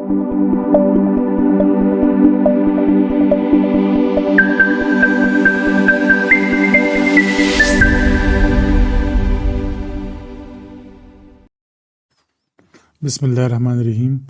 बिस्मिल्लाहिर्रहमानिर्रहीम।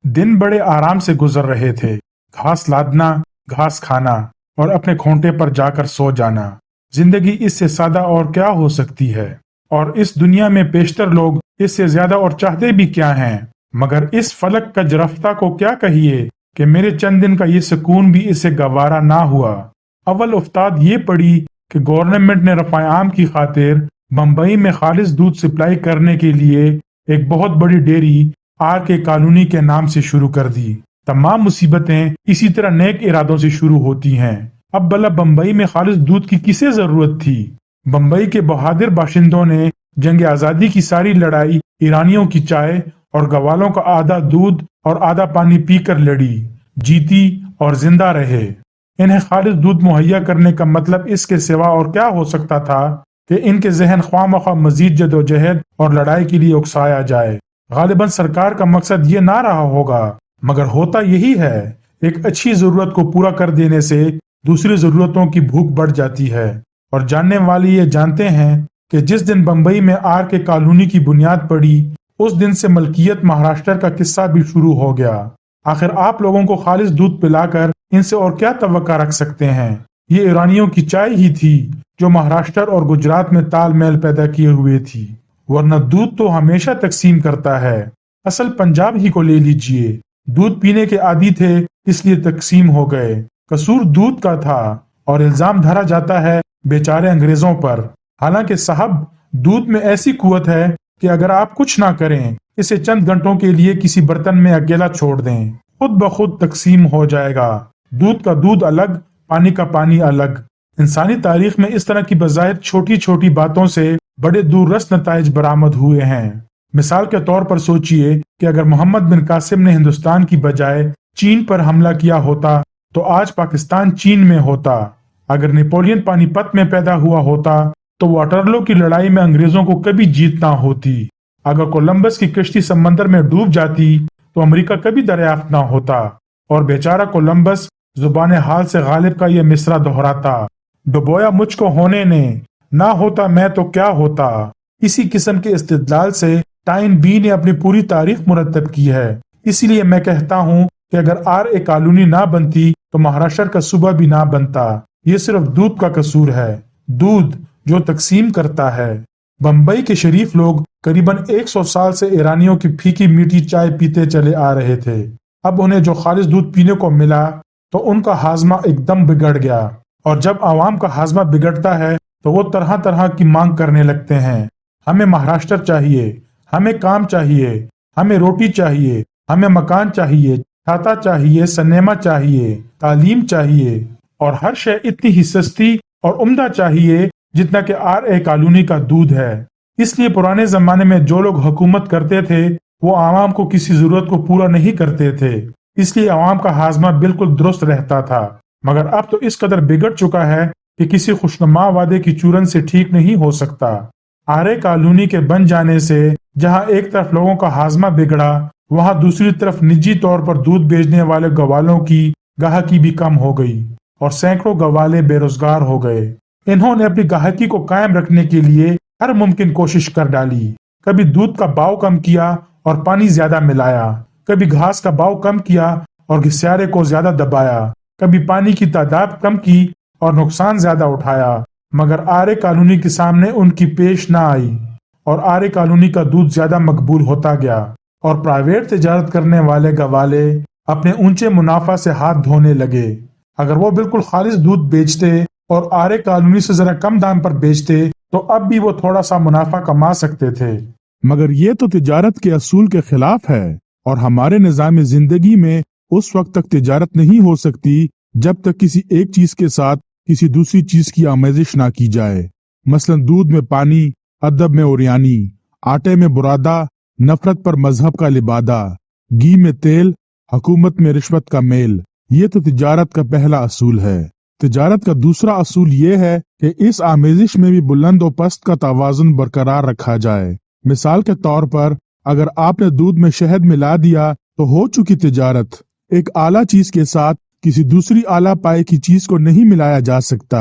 दिन बड़े आराम से गुजर रहे थे। घास लादना, घास खाना और अपने खोंटे पर जाकर सो जाना। जिंदगी इससे सादा और क्या हो सकती है। और इस दुनिया में पेशतर लोग इससे ज्यादा और चाहते भी क्या हैं। मगर इस फलक का रफ्ता को क्या कहिए कि मेरे चंद दिन का ये सुकून भी इससे गवारा ना हुआ। अव्वल उफ्ताद ये पड़ी कि गवर्नमेंट ने रफ़ाआम की खातिर बम्बई में खालिस दूध सप्लाई करने के लिए एक बहुत बड़ी डेयरी RK कॉलोनी के नाम से शुरू कर दी। तमाम मुसीबतें इसी तरह नेक इरादों से शुरू होती हैं। अब भला बम्बई में खालिस दूध की किसे जरूरत थी। बम्बई के बहादुर बाशिंदों ने जंग आजादी की सारी लड़ाई ईरानियों की चाय और गवालों का आधा दूध और आधा पानी पीकर लड़ी, जीती और जिंदा रहे। इन्हें खालिस दूध मुहैया करने का मतलब इसके सिवा और क्या हो सकता था कि इनके जहन ख्वामख्वाह मजीद जदोजहद और लड़ाई के लिए उकसाया जाए। गालिबन सरकार का मकसद ये ना रहा होगा, मगर होता यही है। एक अच्छी जरूरत को पूरा कर देने से दूसरी जरूरतों की भूख बढ़ जाती है। और जानने वाले ये जानते हैं कि जिस दिन बम्बई में RK कॉलोनी की बुनियाद पड़ी, उस दिन से मलकियत महाराष्ट्र का किस्सा भी शुरू हो गया। आखिर आप लोगों को खालिस दूध पिलाकर इनसे और क्या तवक्का रख सकते हैं। ये ईरानियों की चाय ही थी जो महाराष्ट्र और गुजरात में तालमेल पैदा किए हुए थी। वरना दूध तो हमेशा तकसीम करता है। असल पंजाब ही को ले लीजिए, दूध पीने के आदी थे इसलिए तकसीम हो गए। कसूर दूध का था और इल्जाम धरा जाता है बेचारे अंग्रेजों पर। हालांकि साहब, दूध में ऐसी कुव्वत है कि अगर आप कुछ ना करें, इसे चंद घंटों के लिए किसी बर्तन में अकेला छोड़ दें, खुद ब खुद तकसीम हो जाएगा। दूध का दूध अलग, पानी का पानी अलग। इंसानी तारीख में इस तरह की बज़ाहिर छोटी छोटी बातों से बड़े दूररस नताइज बरामद हुए हैं। मिसाल के तौर पर सोचिए कि अगर मोहम्मद बिन कासिम ने हिंदुस्तान की बजाय चीन पर हमला किया होता तो आज पाकिस्तान चीन में होता। अगर नेपोलियन पानीपत में पैदा हुआ होता तो वाटरलू की लड़ाई में अंग्रेजों को कभी जीत ना होती। अगर कोलंबस की कश्ती समंदर में डूब जाती तो अमेरिका कभी दरियाफ्त ना होता। और बेचारा कोलंबस जुबान हाल से गालिब का यह मिसरा दोहराता, डुबोया मुझको होने ने, ना होता मैं तो क्या होता। इसी किस्म के इस्तिदलाल से टाइन बी ने अपनी पूरी तारीख मुरतब की है। इसीलिए मैं कहता हूँ कि अगर RA कॉलोनी ना बनती तो महाराष्ट्र का सूबा भी ना बनता। ये सिर्फ दूध का कसूर है, दूध जो तकसीम करता है। बम्बई के शरीफ लोग करीबन 100 साल से ईरानियों की फीकी मीठी चाय पीते चले आ रहे थे। अब उन्हें जो खालिस दूध पीने को मिला तो उनका हाजमा एकदम बिगड़ गया। और जब आवाम का हाजमा बिगड़ता है तो वो तरह तरह की मांग करने लगते हैं। हमें महाराष्ट्र चाहिए, हमें काम चाहिए, हमें रोटी चाहिए, हमें मकान चाहिए, छाता चाहिए, सिनेमा चाहिए, तालीम चाहिए और हर शय इतनी ही सस्ती और उम्दा चाहिए जितना कि RA कॉलोनी का दूध है। इसलिए पुराने जमाने में जो लोग हुकूमत करते थे वो आवाम को किसी जरूरत को पूरा नहीं करते थे, इसलिए आवाम का हाजमा बिल्कुल दुरुस्त रहता था। मगर अब तो इस कदर बिगड़ चुका है कि किसी खुशनुमा वादे की चूरन से ठीक नहीं हो सकता। RA कॉलोनी के बन जाने से जहां एक तरफ लोगों का हाजमा बिगड़ा, वहां दूसरी तरफ निजी तौर पर दूध बेचने वाले गवालों की गाहकी भी कम हो गई और सैकड़ों गवाले बेरोजगार हो गए। इन्होंने अपनी गाहकी को कायम रखने के लिए हर मुमकिन कोशिश कर डाली। कभी दूध का भाव कम किया और पानी ज्यादा मिलाया, कभी घास का भाव कम किया और घिस्यारे को ज्यादा दबाया, कभी पानी की तादाद कम की और नुकसान ज्यादा उठाया। मगर RA कॉलोनी के सामने उनकी पेश ना आई और RA कॉलोनी का दूध ज्यादा मकबूल होता गया और प्राइवेट तिजारत करने वाले गवाले अपने ऊंचे मुनाफा से हाथ धोने लगे। अगर वो बिल्कुल खालिस दूध बेचते और RA कॉलोनी से जरा कम दाम पर बेचते तो अब भी वो थोड़ा सा मुनाफा कमा सकते थे। मगर ये तो तिजारत के असूल के खिलाफ है और हमारे निज़ाम जिंदगी में उस वक्त तक तिजारत नहीं हो सकती जब तक किसी एक चीज के साथ किसी दूसरी चीज की आमेजिश ना की जाए। मसलन दूध में पानी, अदब में उरियानी, आटे में बुरादा, नफरत पर मजहब का लिबादा, घी में तेल, हुकूमत में रिश्वत का मेल। ये तो तिजारत का पहला असूल है। तिजारत का दूसरा असूल ये है कि इस आमेजिश में भी बुलंद और पस्त का तवाज़ुन बरकरार रखा जाए। मिसाल के तौर पर अगर आपने दूध में शहद मिला दिया तो हो चुकी तिजारत। एक आला चीज के साथ किसी दूसरी आला पाए की चीज को नहीं मिलाया जा सकता।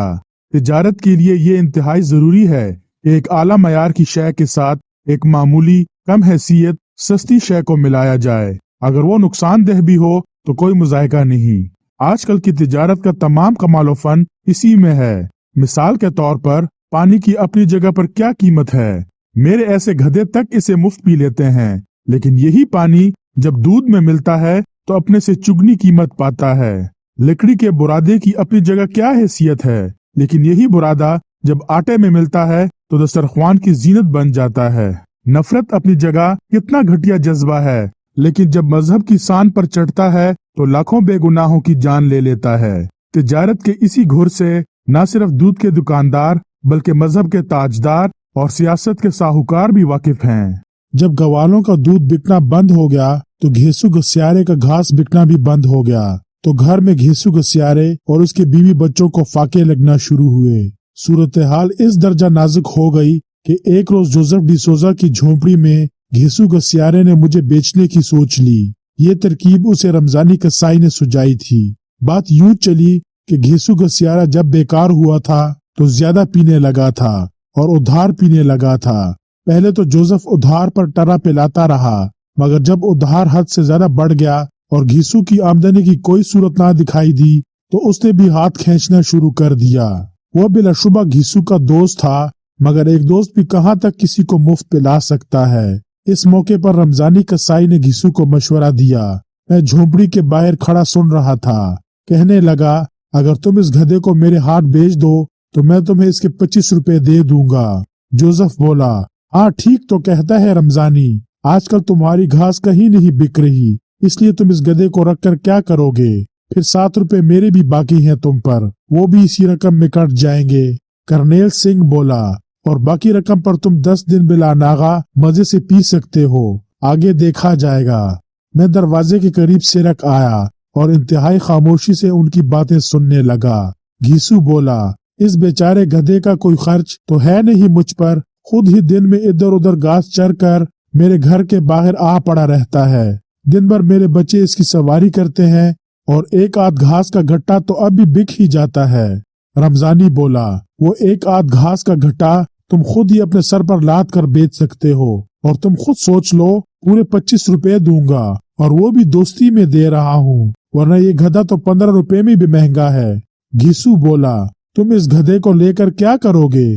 तिजारत के लिए ये इंतहाई जरूरी है कि एक आला मयार की शय के साथ एक मामूली कम हैसियत सस्ती शय को मिलाया जाए। अगर वो नुकसानदेह भी हो तो कोई मुजायका नहीं। आजकल की तिजारत का तमाम कमाल फन इसी में है। मिसाल के तौर पर पानी की अपनी जगह पर क्या कीमत है। मेरे ऐसे गधे तक इसे मुफ्त पी लेते हैं, लेकिन यही पानी जब दूध में मिलता है तो अपने से चुगनी कीमत पाता है। लकड़ी के बुरादे की अपनी जगह क्या हैसियत है, लेकिन यही बुरादा जब आटे में मिलता है तो दस्तरख्वान की जीनत बन जाता है। नफरत अपनी जगह कितना घटिया जज्बा है, लेकिन जब मजहब की शान पर चढ़ता है तो लाखों बेगुनाहों की जान ले लेता है। तिजारत के इसी घुर से न सिर्फ दूध के दुकानदार बल्कि मजहब के ताजदार और सियासत के साहूकार भी वाकिफ हैं। जब गवालों का दूध बिकना बंद हो गया तो घेसू घसियारे का घास बिकना भी बंद हो गया। तो घर में घेसू घसियारे और उसके बीवी बच्चों को फाके लगना शुरू हुए। सूरत हाल इस दर्जा नाजुक हो गई कि एक रोज जोसेफ डिसोजा की झोंपड़ी में घेसू घसियारे ने मुझे बेचने की सोच ली। ये तरकीब उसे रमजानी कसाई ने सुझाई थी। बात यूं चली कि घेसू घसियारा जब बेकार हुआ था तो ज्यादा पीने लगा था और उधार पीने लगा था। पहले तो जोसेफ उधार पर टरा पिलाता रहा, मगर जब उधार हद से ज्यादा बढ़ गया और घीसू की आमदनी की कोई सूरत ना दिखाई दी तो उसने भी हाथ खींचना शुरू कर दिया। वो बिलाशुबा घीसू का दोस्त था, मगर एक दोस्त भी कहाँ तक किसी को मुफ्त पिला सकता है। इस मौके पर रमजानी कसाई ने घीसू को मशवरा दिया। मैं झोंपड़ी के बाहर खड़ा सुन रहा था। कहने लगा, अगर तुम इस गधे को मेरे हाथ बेच दो तो मैं तुम्हें इसके 25 रुपए दे दूंगा। जोसेफ बोला, हाँ ठीक तो कहता है रमजानी, आजकल तुम्हारी घास कहीं नहीं बिक रही, इसलिए तुम इस गधे को रखकर क्या करोगे। फिर 7 रुपए मेरे भी बाकी हैं तुम पर, वो भी इसी रकम में कट जाएंगे। कर्नेल सिंह बोला, और बाकी रकम पर तुम 10 दिन बिला नागा मजे से पी सकते हो, आगे देखा जाएगा। मैं दरवाजे के करीब सिरक आया और इंतहाई खामोशी से उनकी बातें सुनने लगा। घीसू बोला, इस बेचारे गधे का कोई खर्च तो है नहीं मुझ पर, खुद ही दिन में इधर उधर घास चर कर मेरे घर के बाहर आ पड़ा रहता है। दिन भर मेरे बच्चे इसकी सवारी करते हैं और एक आध घास का गट्टा तो अब भी बिक ही जाता है। रमजानी बोला, वो एक आध घास का गट्टा तुम खुद ही अपने सर पर लाद कर बेच सकते हो, और तुम खुद सोच लो, पूरे 25 रुपए दूंगा, और वो भी दोस्ती में दे रहा हूँ, वरना ये गधा तो 15 रुपए में भी महंगा है। घीसू बोला, तुम इस गधे को लेकर क्या करोगे।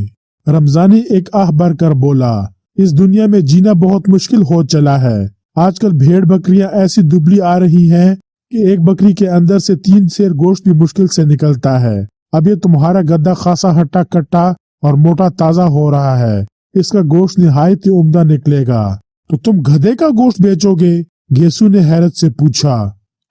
रमजानी एक आह भर कर बोला, इस दुनिया में जीना बहुत मुश्किल हो चला है। आजकल भेड़ बकरियां ऐसी दुबली आ रही हैं कि एक बकरी के अंदर से 3 सेर गोश्त भी मुश्किल से निकलता है। अब ये तुम्हारा गद्दा खासा हट्टा कट्टा और मोटा ताजा हो रहा है, इसका गोश्त निहायत ही उम्दा निकलेगा। तो तुम गधे का गोश्त बेचोगे? घेसू ने हैरत से पूछा।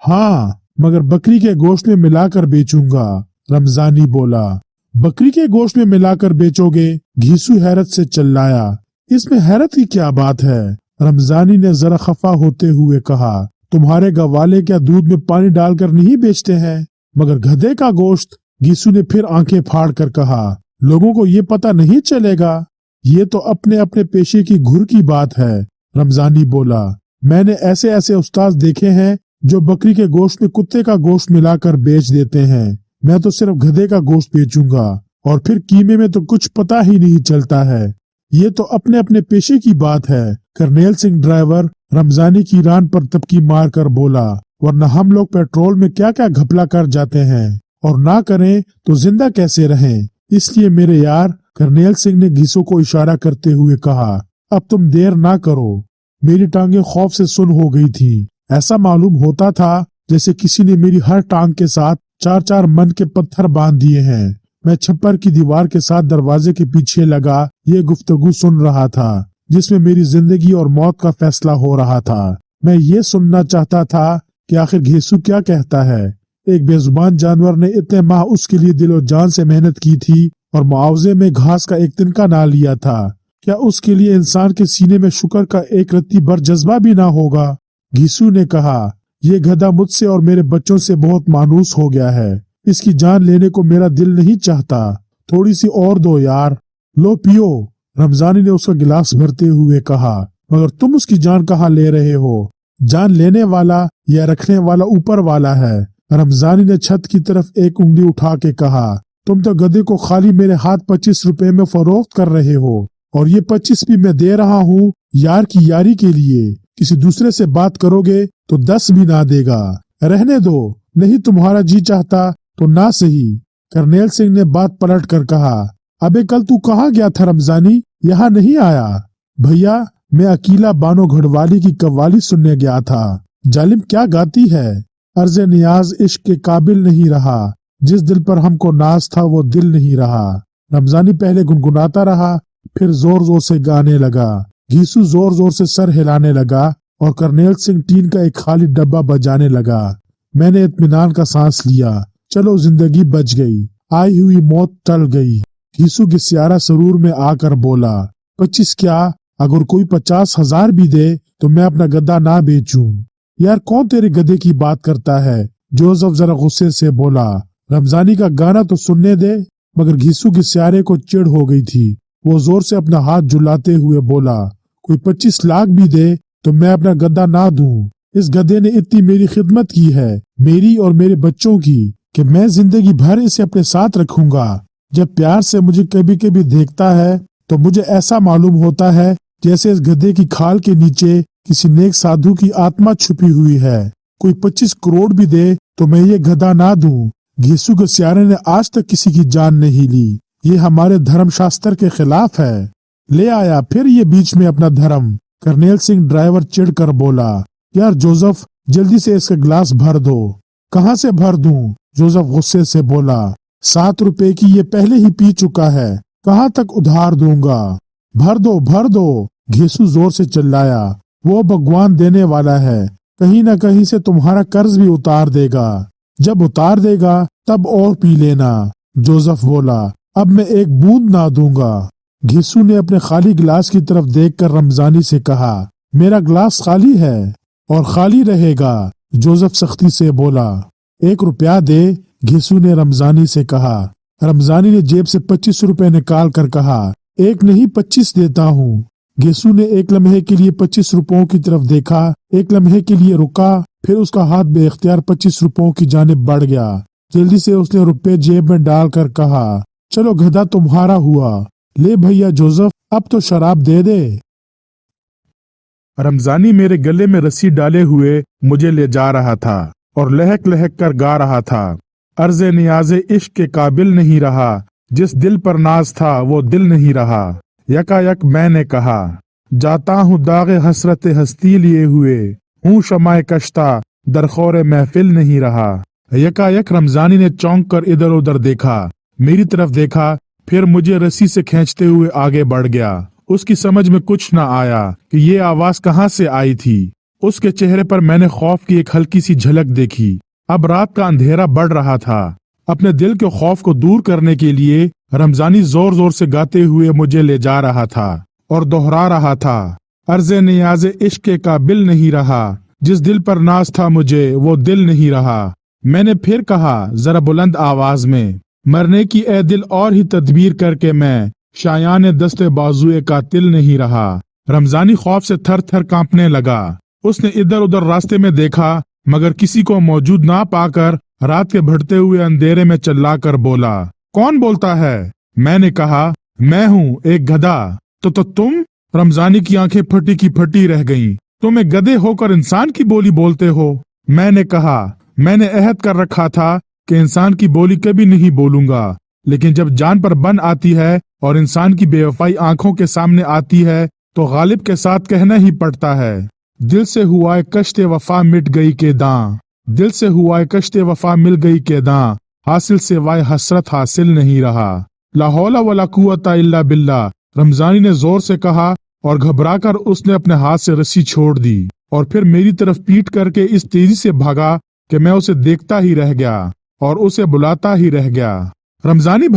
हाँ, मगर बकरी के गोश्त में मिलाकर बेचूंगा, रमजानी बोला। बकरी के गोश्त में मिलाकर बेचोगे? घीसू हैरत से चिल्लाया। इसमें हैरत की क्या बात है? रमजानी ने जरा खफा होते हुए कहा, तुम्हारे गवाले क्या दूध में पानी डालकर नहीं बेचते हैं? मगर गधे का गोश्त? घीसू ने फिर आंखें फाड़ कर कहा, लोगों को ये पता नहीं चलेगा, ये तो अपने अपने पेशे की घुर की बात है। रमजानी बोला, मैंने ऐसे ऐसे उस्ताद देखे हैं जो बकरी के गोश्त में कुत्ते का गोश्त मिलाकर बेच देते हैं। मैं तो सिर्फ गधे का गोश्त बेचूंगा, और फिर कीमे में तो कुछ पता ही नहीं चलता है। ये तो अपने अपने पेशे की बात है। कर्नेल सिंह ड्राइवर रमजानी की रान पर तबकी मार कर बोला, वरना हम लोग पेट्रोल में क्या क्या घपला कर जाते हैं, और ना करें तो जिंदा कैसे रहें। इसलिए मेरे यार, कर्नेल सिंह ने घीसू को इशारा करते हुए कहा, अब तुम देर ना करो। मेरी टांगे खौफ से सुन हो गई थी। ऐसा मालूम होता था जैसे किसी ने मेरी हर टांग के साथ 4-4 मन के पत्थर बांध दिए हैं। मैं छप्पर की दीवार के साथ दरवाजे के पीछे लगा ये गुफ्तगू सुन रहा था, जिसमें मेरी जिंदगी और मौत का फैसला हो रहा था। मैं ये सुनना चाहता था कि आखिर घेसू क्या कहता है। एक बेजुबान जानवर ने इतने माह उसके लिए दिलो जान से मेहनत की थी और मुआवजे में घास का एक तिनका ना लिया था। क्या उसके लिए इंसान के सीने में शुक्र का एक रत्ती भर जज्बा भी ना होगा? घीसू ने कहा, ये गधा मुझसे और मेरे बच्चों से बहुत मानूस हो गया है। इसकी जान लेने को मेरा दिल नहीं चाहता। थोड़ी सी और दो यार। लो पियो। रमजानी ने उसका गिलास भरते हुए कहा। मगर तुम उसकी जान कहाँ ले रहे हो? जान लेने वाला या रखने वाला ऊपर वाला है। रमजानी ने छत की तरफ एक उंगली उठा के कहा, तुम तो गधे को खाली मेरे हाथ 25 रुपए में फरोख्त कर रहे हो, और ये 25 भी मैं दे रहा हूँ यार की यारी के लिए। किसी दूसरे से बात करोगे तो 10 भी ना देगा। रहने दो, नहीं तुम्हारा जी चाहता तो ना सही। करनेल सिंह ने बात पलट कर कहा, अबे कल तू कहाँ गया था रमजानी? यहाँ नहीं आया? भैया मैं अकीला बानो घड़वाली की कव्वाली सुनने गया था। जालिम क्या गाती है, अर्ज नियाज इश्क के काबिल नहीं रहा, जिस दिल पर हमको नाज था वो दिल नहीं रहा। रमजानी पहले गुनगुनाता रहा, फिर जोर जोर से गाने लगा। घीसू जोर जोर से सर हिलाने लगा और करनेल सिंह टीन का एक खाली डब्बा बजाने लगा। मैंने इत्मीनान का सांस लिया। चलो जिंदगी बच गई, आई हुई मौत टल गई। घीसू गिस्यारा सरूर में आकर बोला, 25 क्या, अगर कोई 50,000 भी दे तो मैं अपना गद्दा ना बेचूं। यार कौन तेरे गधे की बात करता है? जोसेफ जरा गुस्से से बोला। रमजानी का गाना तो सुनने दे। मगर घीसू गिस्यारे को चिढ़ हो गई थी। वो जोर से अपना हाथ झुलाते हुए बोला, कोई 25 लाख भी दे तो मैं अपना गद्दा ना दूं। इस गधे ने इतनी मेरी खिदमत की है, मेरी और मेरे बच्चों की, कि मैं जिंदगी भर इसे अपने साथ रखूंगा। जब प्यार से मुझे कभी कभी देखता है तो मुझे ऐसा मालूम होता है जैसे इस गधे की खाल के नीचे किसी नेक साधु की आत्मा छुपी हुई है। कोई 25 करोड़ भी दे तो मैं ये गधा ना दूं। घीसू गिस्यारे ने आज तक किसी की जान नहीं ली। ये हमारे धर्म शास्त्र के खिलाफ है। ले आया फिर ये बीच में अपना धर्म। करनेल सिंह ड्राइवर चिढ़ कर बोला, यार जोसेफ जल्दी से इसका गिलास भर दो। कहाँ से भर दूं? जोसेफ गुस्से से बोला, 7 रुपए की ये पहले ही पी चुका है, कहाँ तक उधार दूंगा? भर दो भर दो। घीसू जोर से चिल्लाया, वो भगवान देने वाला है, कहीं न कहीं से तुम्हारा कर्ज भी उतार देगा। जब उतार देगा तब और पी लेना। जोसेफ बोला, अब मैं एक बूंद ना दूंगा। घीसू ने अपने खाली गिलास की तरफ देखकर रमजानी से कहा, मेरा गिलास खाली है और खाली रहेगा। जोसेफ सख्ती से बोला, 1 रुपया दे। घीसू ने रमजानी से कहा। रमजानी ने जेब से 25 रुपए निकाल कर कहा, 1 नहीं 25 देता हूँ। घीसू ने एक लम्हे के लिए 25 रुपयों की तरफ देखा, एक लम्हे के लिए रुका, फिर उसका हाथ बेख्तियार 25 रुपयों की जानिब बढ़ गया। जल्दी से उसने रुपए जेब में डालकर कहा, चलो गधा तुम्हारा हुआ। ले भैया जोसेफ, अब तो शराब दे दे। रमजानी मेरे गले में रस्सी डाले हुए मुझे ले जा रहा था और लहक लहक कर गा रहा था, अर्ज़े नियाज़े इश्क के काबिल नहीं रहा, जिस दिल पर नाज था वो दिल नहीं रहा। यकायक मैंने कहा, जाता हूँ दागे हसरत हस्ती लिए हुए, हूँ शमाए कश्ता दरखोरे महफिल नहीं रहा। यकायक रमजानी ने चौंक कर इधर उधर देखा, मेरी तरफ देखा, फिर मुझे रस्सी से खींचते हुए आगे बढ़ गया। उसकी समझ में कुछ न आया कि ये आवाज कहाँ से आई थी। उसके चेहरे पर मैंने खौफ की एक हल्की सी झलक देखी। अब रात का अंधेरा बढ़ रहा था। अपने दिल के खौफ को दूर करने के लिए रमजानी जोर जोर से गाते हुए मुझे ले जा रहा था और दोहरा रहा था, अर्ज़े नियाज़े इश्क के काबिल नहीं रहा, जिस दिल पर नाज था मुझे वो दिल नहीं रहा। मैंने फिर कहा जरा बुलंद आवाज में, मरने की ए दिल और ही तदबीर करके मैं शायान दस्ते बाजुए कातिल नहीं रहा। रमजानी खौफ से थर थर कांपने लगा। उसने इधर उधर रास्ते में देखा मगर किसी को मौजूद ना पाकर रात के बढ़ते हुए अंधेरे में चिल्लाकर बोला, कौन बोलता है? मैंने कहा, मैं हूँ, एक गधा। तो तुम? रमजानी की आंखें फटी की फटी रह गईं। तुम एक गधे होकर इंसान की बोली बोलते हो? मैंने कहा, मैंने अहद कर रखा था कि इंसान की बोली कभी नहीं बोलूंगा, लेकिन जब जान पर बन आती है और इंसान की बेवफाई आंखों के सामने आती है तो गालिब के साथ कहना ही पड़ता है। दिल से हुआ कश्ते वफा मिट गई के दां, दिल से हुआ कश्ते वफा मिल गई के दां, हासिल से वाय हसरत हासिल नहीं रहा। ला हौला वला कुव्वता इल्ला बिल्लाह, रमजानी ने जोर से कहा और घबराकर उसने अपने हाथ से रस्सी छोड़ दी और फिर मेरी तरफ पीट करके इस तेजी से भागा कि मैं उसे देखता ही रह गया और उसे बुलाता ही रह गया। रमजानी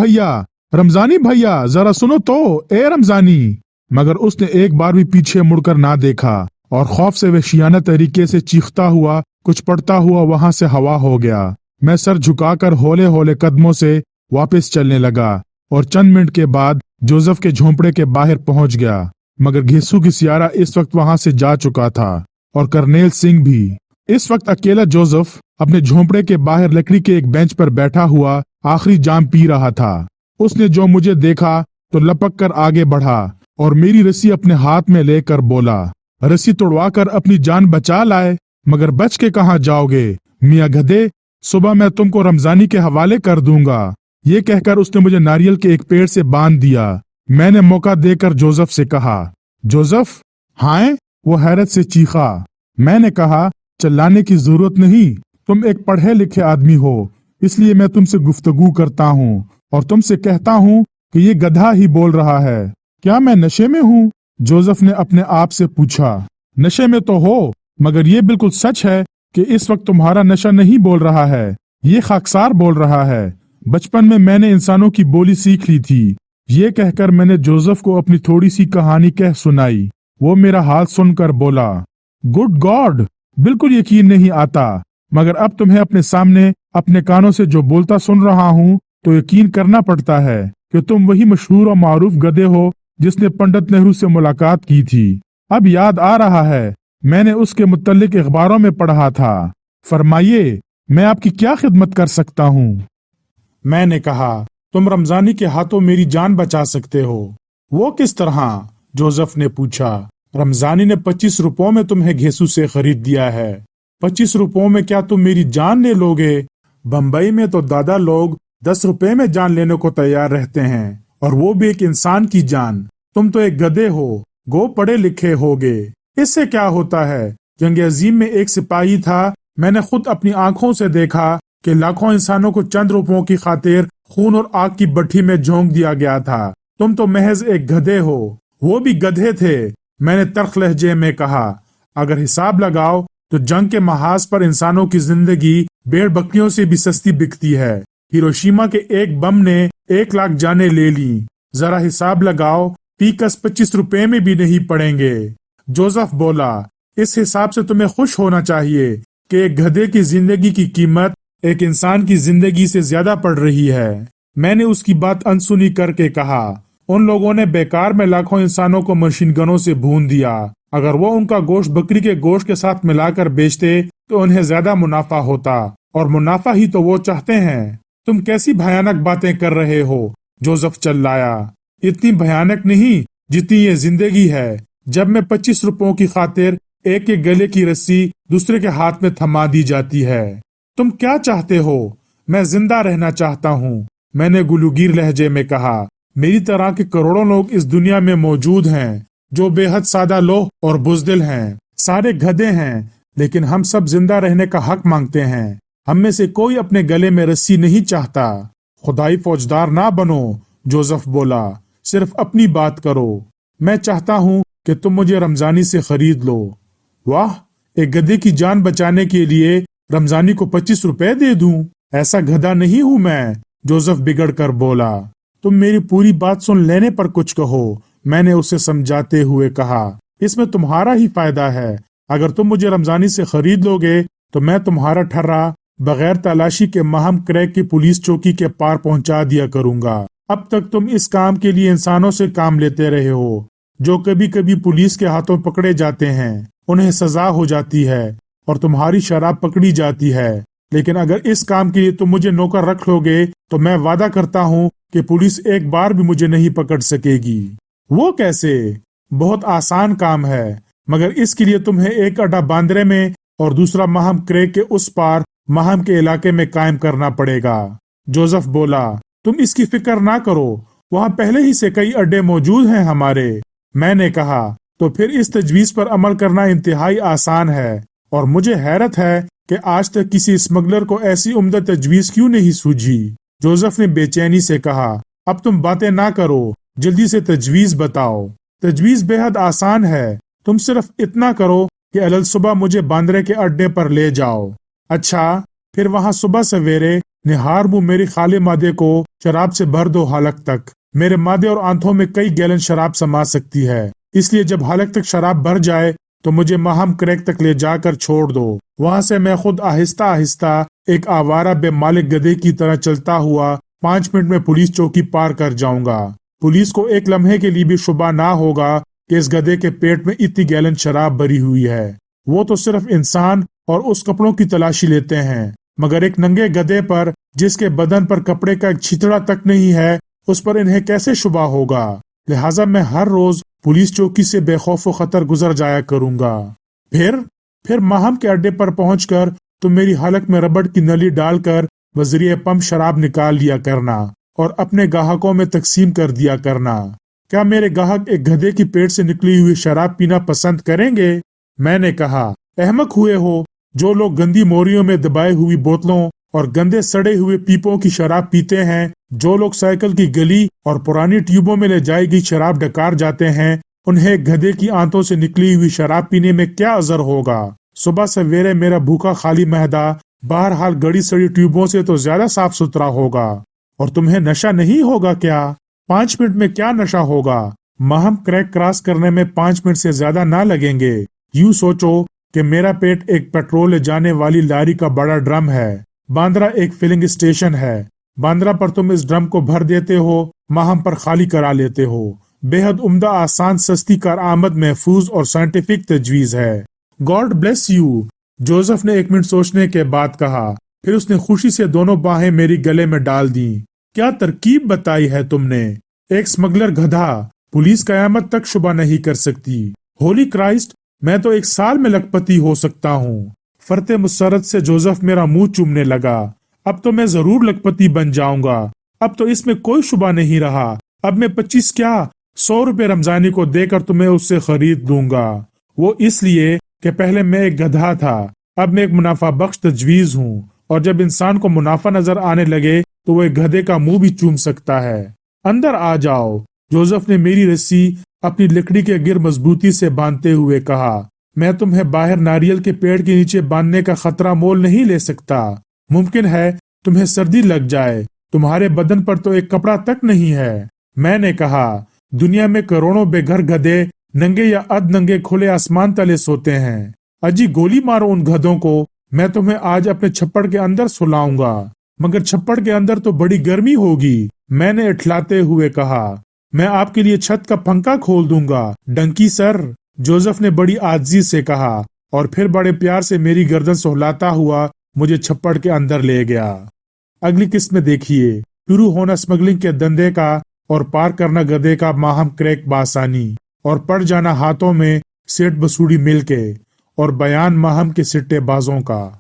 भैया जरा सुनो तो, ए रमजानी। मगर उसने एक बार भी पीछे मुड़कर ना देखा और खौफ से वहशियाना तरीके से चीखता हुआ कुछ पड़ता हुआ वहां से हवा हो गया। मैं सर झुकाकर हौले हौले कदमों से वापस चलने लगा और चंद मिनट के बाद जोसेफ के झोंपड़े के बाहर पहुंच गया। मगर घेसू की सियारा इस वक्त वहां से जा चुका था और करनेल सिंह भी। इस वक्त अकेला जोसेफ अपने झोंपड़े के बाहर लकड़ी के एक बेंच पर बैठा हुआ आखिरी जाम पी रहा था। उसने जो मुझे देखा तो लपक कर आगे बढ़ा और मेरी रस्सी अपने हाथ में लेकर बोला, रस्सी तोड़वा कर अपनी जान बचा लाए, मगर बच के कहाँ जाओगे मियाँ गधे, सुबह मैं तुमको रमजानी के हवाले कर दूंगा। ये कहकर उसने मुझे नारियल के एक पेड़ से बांध दिया। मैंने मौका देकर जोसेफ से कहा, जोसेफ। हाँ, वो हैरत से चीखा। मैंने कहा, चिल्लाने की जरूरत नहीं, तुम एक पढ़े लिखे आदमी हो, इसलिए मैं तुमसे गुफ्तगू करता हूँ और तुमसे कहता हूँ कि ये गधा ही बोल रहा है। क्या मैं नशे में हूँ? जोसेफ ने अपने आप से पूछा। नशे में तो हो, मगर ये बिल्कुल सच है कि इस वक्त तुम्हारा नशा नहीं बोल रहा है, ये खाकसार बोल रहा है। बचपन में मैंने इंसानों की बोली सीख ली थी। ये कहकर मैंने जोसेफ को अपनी थोड़ी सी कहानी कह सुनाई। वो मेरा हाल सुनकर बोला, गुड गॉड, बिल्कुल यकीन नहीं आता, मगर अब तुम्हें अपने सामने अपने कानों से जो बोलता सुन रहा हूँ तो यकीन करना पड़ता है कि तुम वही मशहूर और मारूफ गधे हो जिसने पंडित नेहरू से मुलाकात की थी। अब याद आ रहा है, मैंने उसके मुत्तल्लिक अखबारों में पढ़ा था। फरमाइए, मैं आपकी क्या खिदमत कर सकता हूँ? मैंने कहा, तुम रमजानी के हाथों मेरी जान बचा सकते हो। वो किस तरह? जोसेफ ने पूछा। रमजानी ने 25 रुपयों में तुम्हें घेसू से खरीद दिया है। 25 रुपयों में क्या तुम मेरी जान ले लोगे? बम्बई में तो दादा लोग 10 रुपए में जान लेने को तैयार रहते हैं, और वो भी एक इंसान की जान। तुम तो एक गधे हो, गो पढ़े लिखे होगे। इससे क्या होता है? जंग अजीम में एक सिपाही था, मैंने खुद अपनी आंखों से देखा कि लाखों इंसानों को चंद रुपयों की खातिर खून और आग की भट्टी में झोंक दिया गया था। तुम तो महज एक गधे हो, वो भी गधे थे। मैंने तल्ख लहजे में कहा, अगर हिसाब लगाओ तो जंग के महाज पर इंसानों की जिंदगी भेड़ बकरियों से भी सस्ती बिकती है। हिरोशिमा के एक बम ने 1 लाख जानें ले ली। जरा हिसाब लगाओ, टीकस 25 रुपए में भी नहीं पड़ेंगे। जोसेफ बोला, इस हिसाब से तुम्हें खुश होना चाहिए कि एक गधे की जिंदगी की कीमत एक इंसान की जिंदगी से ज्यादा पड़ रही है। मैंने उसकी बात अनसुनी करके कहा, उन लोगों ने बेकार में लाखों इंसानों को मशीन गनों से भून दिया। अगर वो उनका गोश्त बकरी के गोश्त के साथ मिलाकर बेचते तो उन्हें ज्यादा मुनाफा होता, और मुनाफा ही तो वो चाहते हैं। तुम कैसी भयानक बातें कर रहे हो? जोसेफ चिल्लाया। इतनी भयानक नहीं जितनी ये जिंदगी है, जब मैं 25 रुपयों की खातिर एक के गले की रस्सी दूसरे के हाथ में थमा दी जाती है। तुम क्या चाहते हो? मैं जिंदा रहना चाहता हूँ, मैंने गुलूगीर लहजे में कहा। मेरी तरह के करोड़ों लोग इस दुनिया में मौजूद हैं जो बेहद सादा लोह और बुज़दिल हैं। सारे गधे हैं, लेकिन हम सब जिंदा रहने का हक मांगते हैं। हम में से कोई अपने गले में रस्सी नहीं चाहता। खुदाई फौजदार ना बनो, जोसेफ बोला, सिर्फ अपनी बात करो। मैं चाहता हूँ कि तुम मुझे रमजानी से खरीद लो। वाह, एक गधे की जान बचाने के लिए रमजानी को 25 रुपए दे दूं? ऐसा गधा नहीं हूं मैं, जोसेफ बिगड़ कर बोला। तुम मेरी पूरी बात सुन लेने पर कुछ कहो, मैंने उसे समझाते हुए कहा। इसमें तुम्हारा ही फायदा है। अगर तुम मुझे रमजानी से खरीद लोगे तो मैं तुम्हारा ठर्रा बगैर तलाशी के महम क्रैक की पुलिस चौकी के पार पहुंचा दिया करूंगा। अब तक तुम इस काम के लिए इंसानों से काम लेते रहे हो, जो कभी कभी पुलिस के हाथों पकड़े जाते हैं, उन्हें सजा हो जाती है और तुम्हारी शराब पकड़ी जाती है। लेकिन अगर इस काम के लिए तुम मुझे नौकर रख लोगे तो मैं वादा करता हूँ कि पुलिस एक बार भी मुझे नहीं पकड़ सकेगी। वो कैसे? बहुत आसान काम है, मगर इसके लिए तुम्हें एक अड्डा बांद्रे में और दूसरा महम क्रैक के उस पार महम के इलाके में कायम करना पड़ेगा। जोसेफ बोला, तुम इसकी फिक्र ना करो, वहाँ पहले ही से कई अड्डे मौजूद हैं हमारे। मैंने कहा, तो फिर इस तजवीज पर अमल करना इंतहाई आसान है, और मुझे हैरत है कि आज तक किसी स्मगलर को ऐसी उम्दा तजवीज क्यों नहीं सूझी। जोसेफ ने बेचैनी से कहा, अब तुम बातें ना करो, जल्दी से तजवीज बताओ। तजवीज बेहद आसान है, तुम सिर्फ इतना करो कि अलल सुबह मुझे बांद्रे के अड्डे पर ले जाओ। अच्छा, फिर वहाँ सुबह सवेरे निहार मुंह मेरी खाली मादे को शराब से भर दो हालक तक। मेरे मादे और आंथों में कई गैलन शराब समा सकती है, इसलिए जब हालक तक शराब भर जाए तो मुझे महम क्रैक तक ले जाकर छोड़ दो। वहां से मैं खुद आहिस्ता आहिस्ता एक आवारा बेमालिक गधे की तरह चलता हुआ 5 मिनट में पुलिस चौकी पार कर जाऊंगा। पुलिस को एक लम्हे के लिए भी शुबा ना होगा कि इस गधे के पेट में इतनी गैलन शराब भरी हुई है। वो तो सिर्फ इंसान और उस कपड़ों की तलाशी लेते हैं, मगर एक नंगे गधे पर जिसके बदन पर कपड़े का एक छितड़ा तक नहीं है, उस पर इन्हें कैसे शुबा होगा। लिहाजा मैं हर रोज पुलिस चौकी से बेखौफ खतर गुजर जाया करूंगा। फिर माहम के अड्डे पर पहुंचकर तुम मेरी हलक में रबड़ की नली डालकर वजरिए पंप शराब निकाल लिया करना और अपने ग्राहकों में तकसीम कर दिया करना। क्या मेरे ग्राहक एक गधे की पेट से निकली हुई शराब पीना पसंद करेंगे? मैंने कहा, अहमक हुए हो जो लोग गंदी मोरियों में दबाई हुई बोतलों और गंदे सड़े हुए पीपों की शराब पीते हैं, जो लोग साइकिल की गली और पुरानी ट्यूबों में ले जाई गई शराब डकार जाते हैं, उन्हें गधे की आंतों से निकली हुई शराब पीने में क्या असर होगा। सुबह सवेरे मेरा भूखा खाली महदा बहरहाल गड़ी सड़ी ट्यूबों से तो ज्यादा साफ सुथरा होगा। और तुम्हें नशा नहीं होगा क्या? 5 मिनट में क्या नशा होगा? महम क्रैक क्रॉस करने में 5 मिनट से ज्यादा ना लगेंगे। यूं सोचो कि मेरा पेट एक पेट्रोल ले जाने वाली लारी का बड़ा ड्रम है, बांद्रा एक फिलिंग स्टेशन है। बांद्रा पर तुम इस ड्रम को भर देते हो, महम पर खाली करा लेते हो। बेहद उम्दा, आसान, सस्ती कारआमद, महफूज और साइंटिफिक तजवीज है। गॉड ब्लेस यू, जोसेफ ने 1 मिनट सोचने के बाद कहा। फिर उसने खुशी से दोनों बाहें मेरी गले में डाल दी। क्या तरकीब बताई है तुमने। एक स्मगलर गधा, पुलिस कयामत तक शुबा नहीं कर सकती। होली क्राइस्ट, मैं तो 1 साल में लखपति हो सकता हूँ। फरते मुसरत से जोसेफ मेरा मुंह चूमने लगा। अब तो मैं जरूर लखपति बन जाऊंगा। अब तो इसमें कोई शुबा नहीं रहा। अब मैं 25 क्या 100 रुपए रमजानी को देकर तुम्हें उससे खरीद दूंगा। वो इसलिए कि पहले मैं एक गधा था, अब मैं एक मुनाफा बख्श तजवीज हूँ, और जब इंसान को मुनाफा नजर आने लगे तो वो एक गधे का मुंह भी चूम सकता है। अंदर आ जाओ, जोसेफ ने मेरी रस्सी अपनी लकड़ी के गिर मजबूती से बांधते हुए कहा। मैं तुम्हें बाहर नारियल के पेड़ के नीचे बांधने का खतरा मोल नहीं ले सकता। मुमकिन है तुम्हें सर्दी लग जाए, तुम्हारे बदन पर तो एक कपड़ा तक नहीं है। मैंने कहा, दुनिया में करोड़ों बेघर गधे नंगे या अध नंगे खुले आसमान तले सोते हैं। अजी गोली मारो उन गधों को। मैं तुम्हें आज अपने छप्पड़ के अंदर सुलाऊंगा, मगर छप्पड़ के अंदर तो बड़ी गर्मी होगी। मैंने इठलाते हुए कहा, मैं आपके लिए छत का पंखा खोल दूंगा डंकी सर। जोसेफ ने बड़ी आजिज़ी से कहा और फिर बड़े प्यार से मेरी गर्दन सहलाता हुआ मुझे छप्पड़ के अंदर ले गया। अगली किस्त में देखिए, शुरू होना स्मगलिंग के धंधे का और पार करना गधे का माहम क्रैक बासानी, और पड़ जाना हाथों में सेठ बसूड़ी मिल के, और बयान माहम के सिट्टे बाजों का।